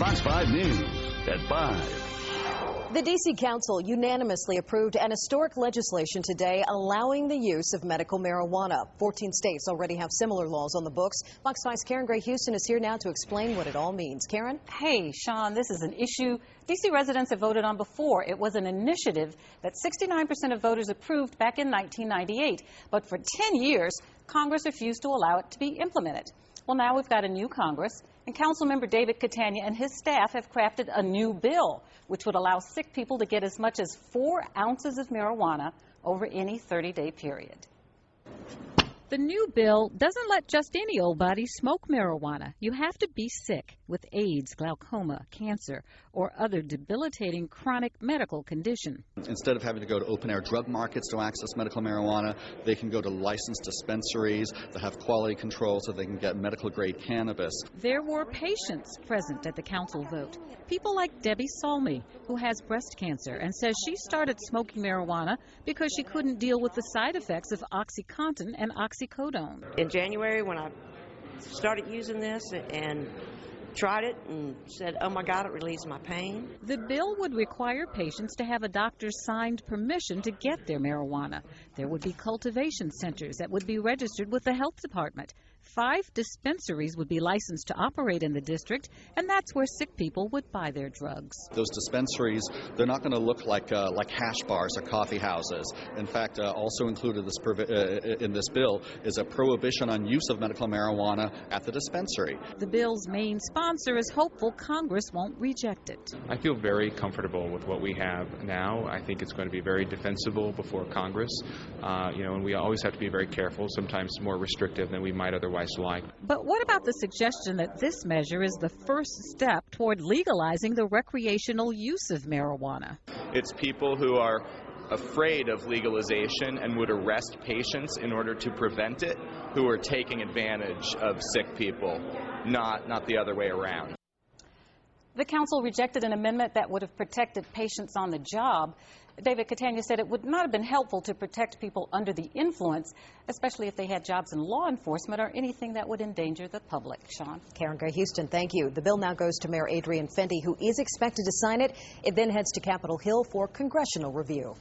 Fox 5 News at 5. The D.C. Council unanimously approved an historic legislation today allowing the use of medical marijuana. 14 states already have similar laws on the books. Fox 5's Karen Gray Houston is here now to explain what it all means. Karen? Hey, Sean, this is an issue D.C. residents have voted on before. It was an initiative that 69% of voters approved back in 1998. But for 10 years, Congress refused to allow it to be implemented. Well, now we've got a new Congress, and Councilmember David Catania and his staff have crafted a new bill, which would allow sick people to get as much as 4 ounces of marijuana over any 30-day period. The new bill doesn't let just any old body smoke marijuana. You have to be sick with AIDS, glaucoma, cancer, or other debilitating chronic medical condition. Instead of having to go to open-air drug markets to access medical marijuana, they can go to licensed dispensaries that have quality control so they can get medical-grade cannabis. There were patients present at the council vote. People like Debbie Salmi, who has breast cancer and says she started smoking marijuana because she couldn't deal with the side effects of OxyContin and oxycodone. In January, when I started using this and tried it and said, oh my God, it relieves my pain. The bill would require patients to have a doctor's signed permission to get their marijuana. There would be cultivation centers that would be registered with the health department. 5 dispensaries would be licensed to operate in the district, and that's where sick people would buy their drugs. Those dispensaries, they're not going to look like hash bars or coffee houses. In fact, also included in this bill is a prohibition on use of medical marijuana at the dispensary. The bill's main sponsor is hopeful Congress won't reject it. I feel very comfortable with what we have now. I think it's going to be very defensible before Congress, and we always have to be very careful, sometimes more restrictive than we might otherwise like. But what about the suggestion that this measure is the first step toward legalizing the recreational use of marijuana? It's people who are afraid of legalization and would arrest patients in order to prevent it who are taking advantage of sick people, not the other way around. The council rejected an amendment that would have protected patients on the job. David Catania said it would not have been helpful to protect people under the influence, especially if they had jobs in law enforcement or anything that would endanger the public. Sean? Karen Gray Houston, thank you. The bill now goes to Mayor Adrian Fenty, who is expected to sign it. It then heads to Capitol Hill for congressional review.